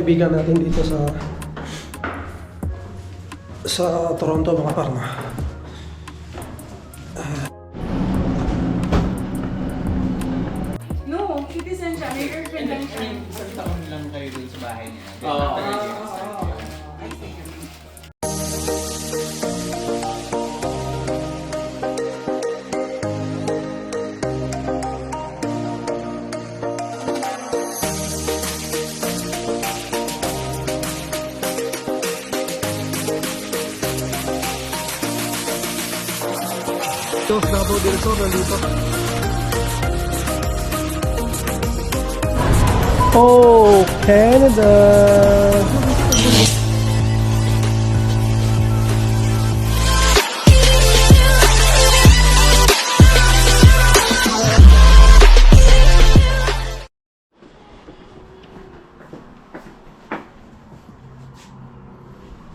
kaibigan natin dito sa Toronto, mga parma. No, citizen siya. May girlfriend lang siya. Isang taon lang kayo dun sa bahay niya. I see. Ito, Davao del Sur, nandito. Oh, Canada!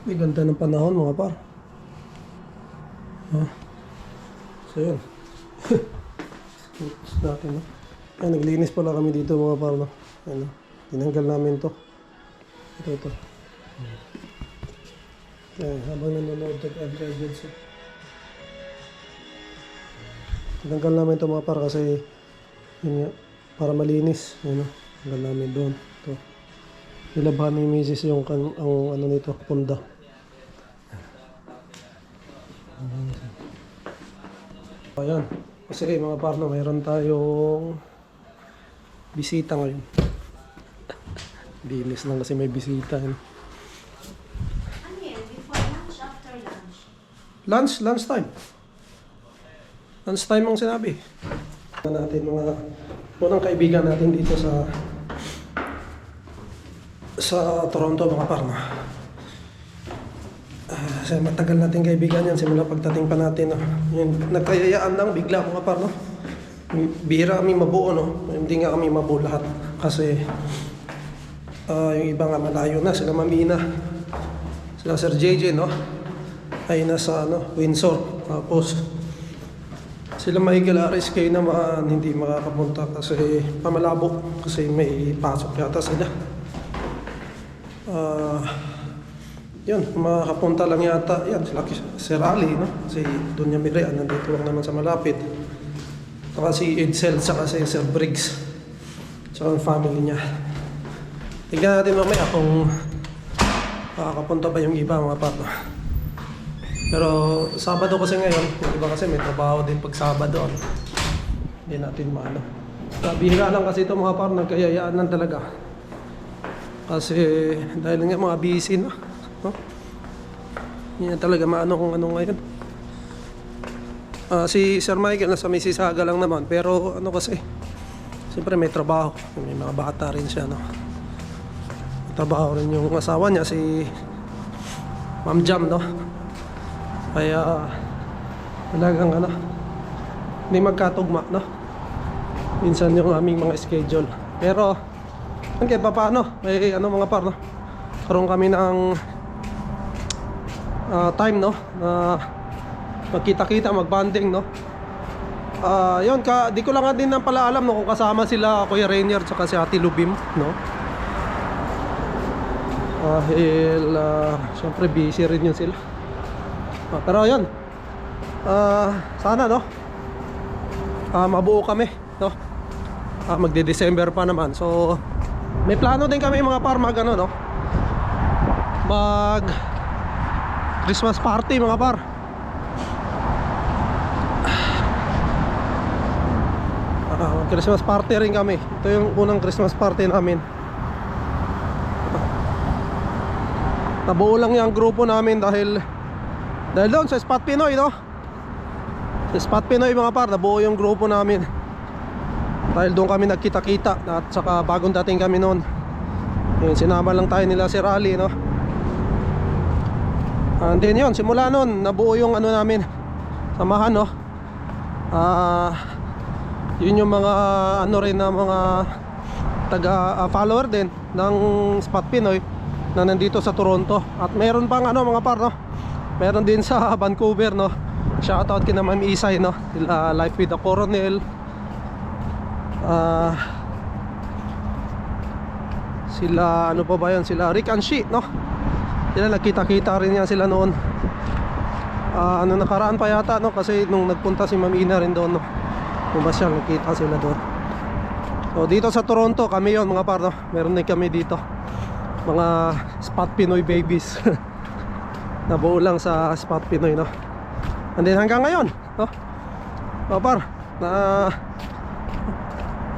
May ganda ng panahon, mga par. So yun. Oops, natin, no? Ay, naglinis pala kami dito, mga par, no? Ayan, no? Tinanggal namin to. Ito. Ayan, habang nanonood, nag-adjust. Tinanggal namin to, mga par, kasi yun nga, para malinis. Ayan, no? Tinanggal namin doon. Ito. Nilabahan ni Mrs. yung ang ano nito, punda. Ayan. Kasi mga parno, mayroon tayong bisita ngayon. Dinis lang kasi may bisita. Ano yan? Before lunch, after lunch? Lunch time. Lunch time ang sinabi. Natin mga unang kaibigan natin dito sa Toronto, mga parno. Kasi matagal natin kaibigan yan simula pagdating pa natin, no? Yung nagkayayaan lang bigla, mga par, no? Bihira kami mabuo, no? Hindi nga kami mabuo lahat kasi yung iba nga malayo na, sila Mamina, sila Sir JJ, no? Ay nasa Windsor. Tapos sila Michael RSK naman hindi makakapunta kasi pamalabo kasi may pasok yata sila. Yun, makapunta lang yata yan sila Sir Ali, no? Si Dunya Mirean nandito lang naman sa malapit. Saka si Edsel, saka si Sir Briggs, saka ang family niya. Tignan natin mamaya kung makakapunta pa yung iba, mga pato. Pero Sabado kasi ngayon, yung iba kasi may trabaho din pag Sabado. Hindi natin maano. Bihira lang kasi ito, mga pato, nagkayayaan lang talaga. Kasi dahil nga mga busy, no? Hindi na talaga maano kung ano ngayon. Si Sir Michael nasa Mississauga lang naman. Pero ano kasi, siyempre may trabaho. May mga bata rin siya, no? May trabaho rin yung asawa niya, si Ma'am Jam, no? Kaya talagang hindi magkatugma, no? Minsan yung aming mga schedule. Pero kahit pa paano, may mga par, no? Karoon kami ng time, no? Magkita-kita, mag-bonding, no? Yun, di ko lang din pala alam, no? Kung kasama sila Kuya Rainier at si Ate Lubim, no? Dahil syempre busy rin yun sila. Pero yun, sana, no? Mabuo kami, no? Magde-December pa naman. So may plano din kami, mga par, mag Christmas party, mga par. Christmas party rin kami. Ito yung unang Christmas party namin. Nabuo lang yung grupo namin dahil doon sa Spot Pinoy, no? Sa Spot Pinoy, mga par, nabuo yung grupo namin dahil doon kami nagkita-kita. At saka bagong dating kami noon. Sinama lang tayo nila Sir Ali, no? And then yun, simula nun nabuo yung namin, samahan, no? Yun yung mga rin na mga follower din ng Spot Pinoy na nandito sa Toronto. At meron pang mga par, no? Meron din sa Vancouver, no? Shoutout kina Ma'am Isay, no? Life with the Coronel, si Sila, ano pa ba yan? Sila Rick and Shi, no? Sila nagkita-kita rin yan sila noon. Ano, nakaraan pa yata, no? Kasi nung nagpunta si Ma'am Ina rin doon, no? Pumasyal, nagkita sila doon. So dito sa Toronto, kami yon mga par, no? Meron din kami dito mga Spot Pinoy babies. Nabuo lang sa Spot Pinoy, no? And then hanggang ngayon, no? Mga par, na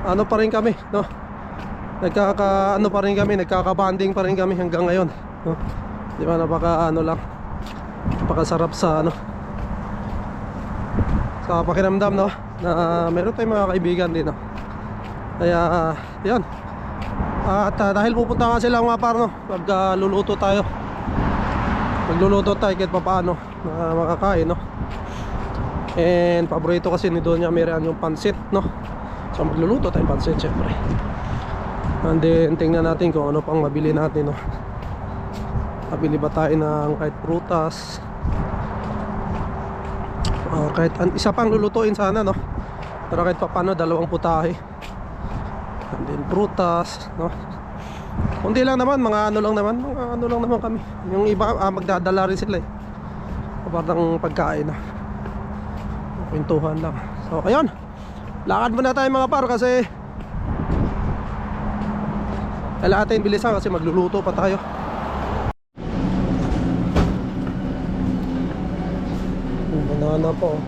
ano pa rin kami, no? Ano pa rin kami, nagkaka-bonding pa rin kami hanggang ngayon, no? Di ba, napaka ano lang, napakasarap sa ano, sa pakiramdam, no? Na meron tayong mga kaibigan din, no? Kaya yan. At dahil pupunta nga sila mga par, no? Magluluto tayo kahit pa paano na makakain, no? And paborito kasi ni Doña Miriam yung pansit, no? So magluluto tayong pansit syempre. And then tingnan natin kung ano pang mabili natin, no? Mabili ba tayo ng kahit prutas, kahit isa pang lulutuin sana, no? Pero kahit pa paano dalawang putahe. And then prutas, no? Kundi lang naman, mga ano lang naman kami. Yung iba magdadala rin sila, eh. Parang pagkain, no? Kwentuhan lang. So ayun, lakad muna tayo mga par kasi kailangan natin bilisan kasi magluluto pa tayo. Banana po.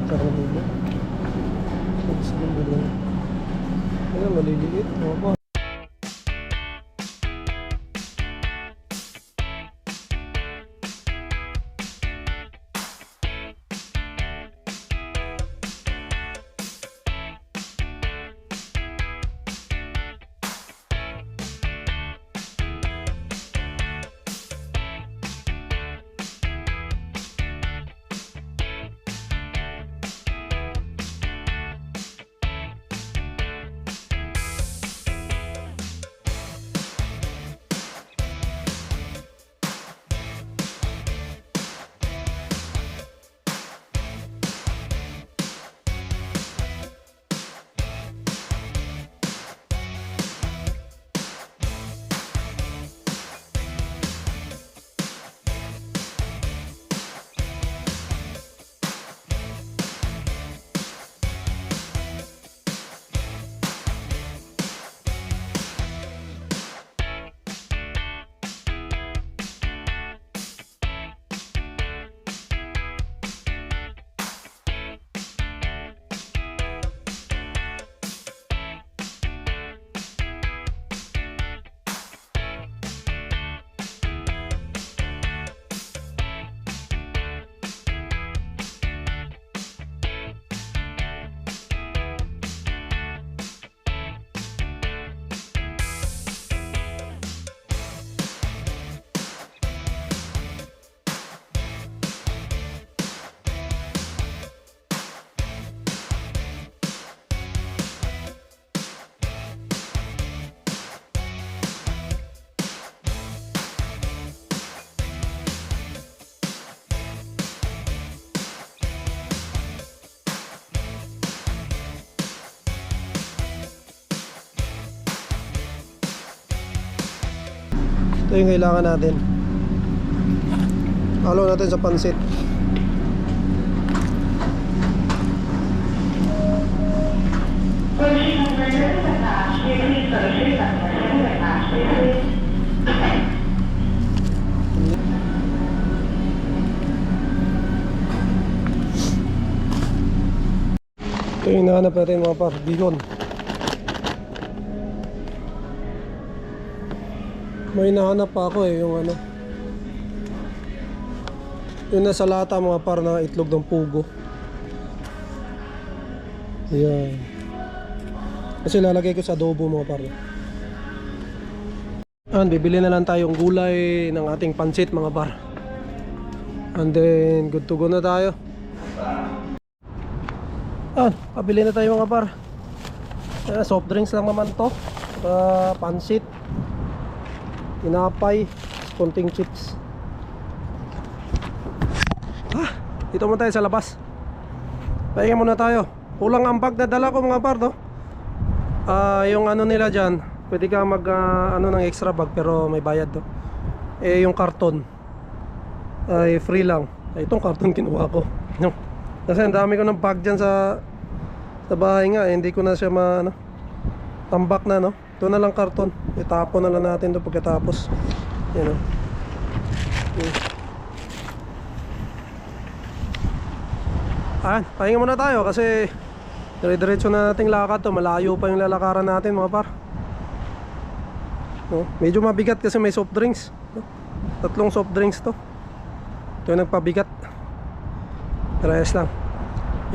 Karang dito. Saan ba din? Ayan, maliliit. Opo. Ito yung kailangan natin. Halo natin sa pansit. Ito yung hinahanap natin mga par, bihon. May hinahanap pa ako, yung ano, yung nasa lata mga par na itlog ng pugo. Ayan. Kasi lalagay ko sa adobo mga par. And bibili na lang tayong gulay ng ating pansit mga par. And then good to go na tayo. Pabili na tayo mga par. Soft drinks lang naman to. Pansit, tinapay, konting chips. Dito muna tayo sa labas. Pahinga muna tayo. Kulang ang bag na dala ko mga par, no? Yung ano nila dyan, pwede ka mag ano ng extra bag pero may bayad to. Eh yung karton ay free lang. Itong karton kinuha ko. No. Kasi ang dami ko ng bag dyan sa bahay nga, hindi ko na siya tambak na, no. Ito na lang karton. Itapon na lang natin to pagkatapos. Yan, no. Pahinga muna tayo kasi dire-diretso na nating lakad to. Malayo pa yung lalakaran natin mga par. No? Medyo mabigat kasi may soft drinks, no? 3 soft drinks to. Ito yung nagpabigat. Rest lang.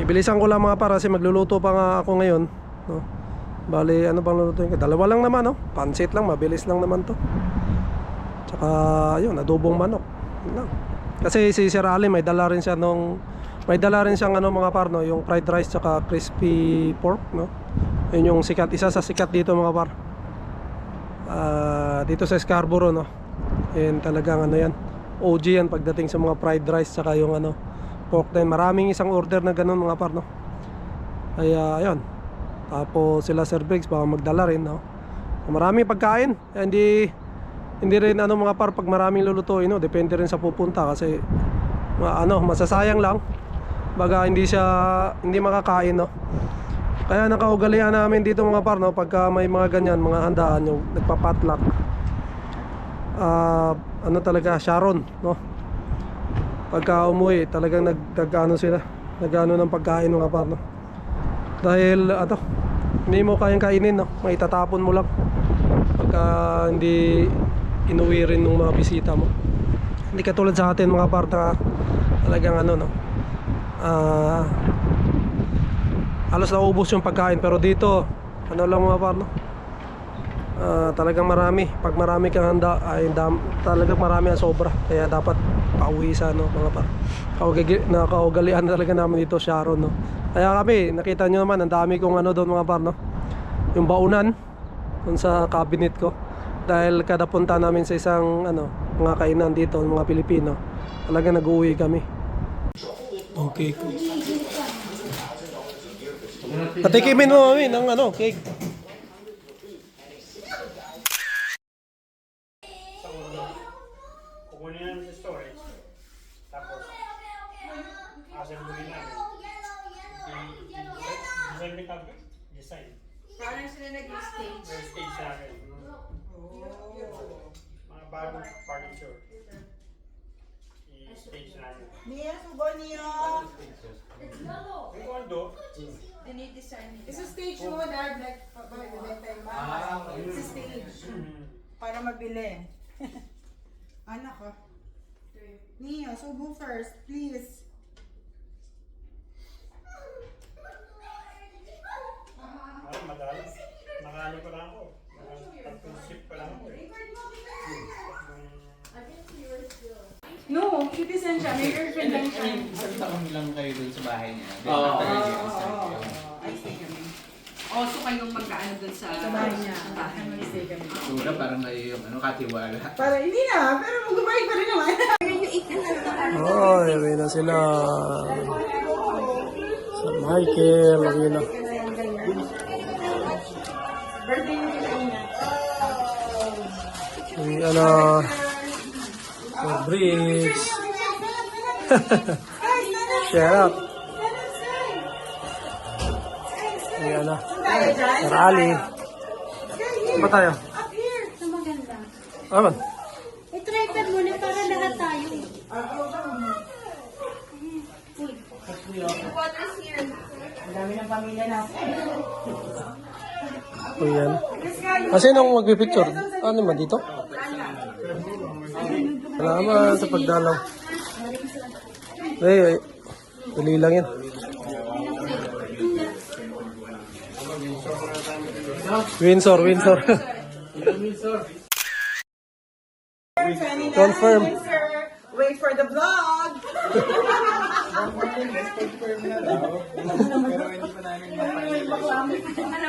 Ibilisan ko lang mga par kasi magluluto pa nga ako ngayon, no? Bali ano bang lulutuin ko? 2 lang naman, no? Pansit lang, mabilis lang naman to. Tsaka yun, adobong manok. Yun lang. Kasi si Sir Ali may dala rin siyang ano mga par, no? Yung fried rice tsaka crispy pork, no? Yun yung sikat, isa sa sikat dito mga par. Dito sa Scarborough, no? Yan talagang ano yan, OG yan pagdating sa mga fried rice tsaka yung ano, pork din. Maraming isang order na ganun mga par, no? Kaya ayun. Tapos sila Sir Briggs baka magdala rin, no? Maraming pagkain. Hindi rin ano mga par pag maraming lulutuin, no? Depende rin sa pupunta kasi ano, masasayang lang. Baga hindi makakain, no? Kaya nakaugalian namin dito mga par, no? Pagka may mga ganyan, mga handaan, yung nagpa-potluck, ano talaga, Sharon, no? Pagka umuwi, talagang nagano sila, nagano ng pagkain mga par, no? Dahil hindi mo kayang kainin, no? May tatapon mo lang pagka hindi inuwi rin ng mga bisita mo. Hindi katulad sa atin mga par na talagang ano, no? Halos naubos yung pagkain, pero dito ano lang mga par, no? Talagang marami. Pag marami kang handa ay talagang marami ang sobra. Kaya dapat pauwi sa ano mga par. Nakaugalian talaga namin dito Sharon, no? Kaya kami, nakita nyo naman ang dami kong ano doon mga par, no? Yung baunan doon sa cabinet ko. Dahil kada punta namin sa isang ano, mga kainan dito, mga Pilipino, talagang nag-uwi kami. Okay. Patikimin mo kami ng ano, cake. Kukunin namin sa storage. Tapos, assembly namin. Design may tawag? Design. Parang sila nag-stage. May stage namin. Mga bagong furniture. I-stage namin. Nia, subo niyo. Yung kondo, It's a stage mo, Dad. Like, pagbibenta yung bahay. It's a stage. Para mabili. Anak ko. Nia, subo first, please. madami. Nakano pa lang ako. Tatlong ship pa lang ako eh. No, citizen siya. May girlfriend lang siya. Isang taon lang kayo dun sa bahay niya. Ay, stay kami. Oh, so kayong magkaano dun sa bahay niya. bahay niya. Stay kami. Sura parang kayo yung katiwala. Para, hindi na. Pero magbabayad pa rin naman. Oh, yun na sila. Sa Michael, yun na. Birthday niya kila Ina. Yung ano, Sir Briggs. Share up. Yung ano, Sir Ali. Ba tayo? Up here. Ito maganda. Aman. I-tripod muna para lahat tayo. Ang dami ng pamilya natin. O yan. Kasi nung magpipicture, ano naman dito? Salamat sa pagdalaw. Ay, dali lang yan. Windsor. Confirm. Wait for the vlog. Alam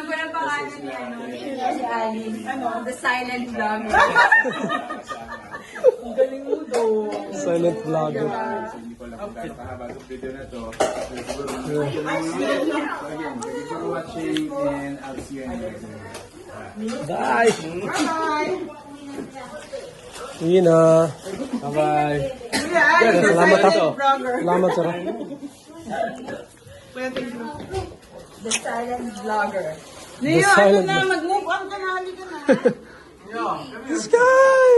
ko na pangalan niya, no? Si Alice. The silent vlogger. Ang galing mo do. Silent vlogger. Gano'ng kahaba itong video na to. Siguro So again, thank you for watching and I'll see you in the next video. Bye! Bye! Yun na. Bye-bye. Kuya Ali, the salamat, silent vlogger. Salamat, sir. The silent vlogger. The Leo, ano silent na, mag-move on ka na, halika na. This guy!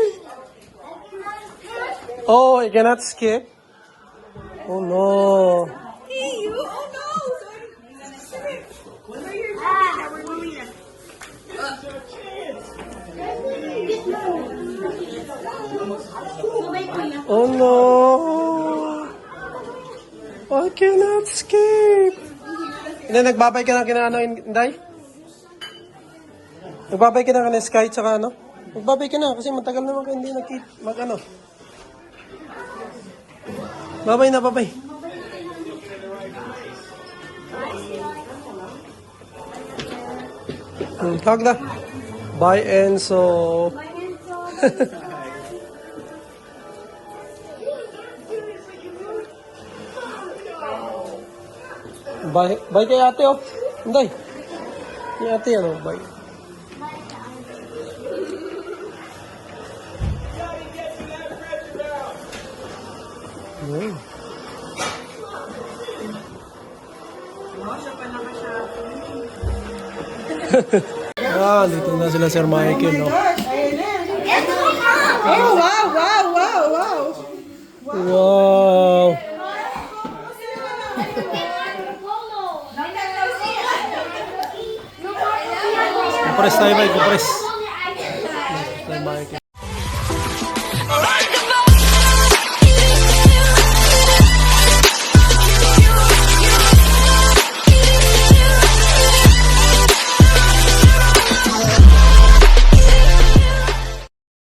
Oh, I cannot skip. Oh no. Hey, you, oh no, sorry. What are you doing? We're moving na. Oh no. I cannot skip. Hindi, nagbabay ka na kina ano, Inday? Nagbabay ka na kina Sky tsaka ano? Nagbabay ka na kasi matagal naman ka hindi mag ano. Babay na, babay. Hug na. Bye, Enzo. Bye, bye kay ate, oh. Hindi. Kay ate, ano, bye. Yun. Dito na sila Sir Michael, no? Gosh, ayun na. Oh, wow, wow, wow, wow. Wow! Kupres tayo, Mike. Kupres. Tayo, Michael.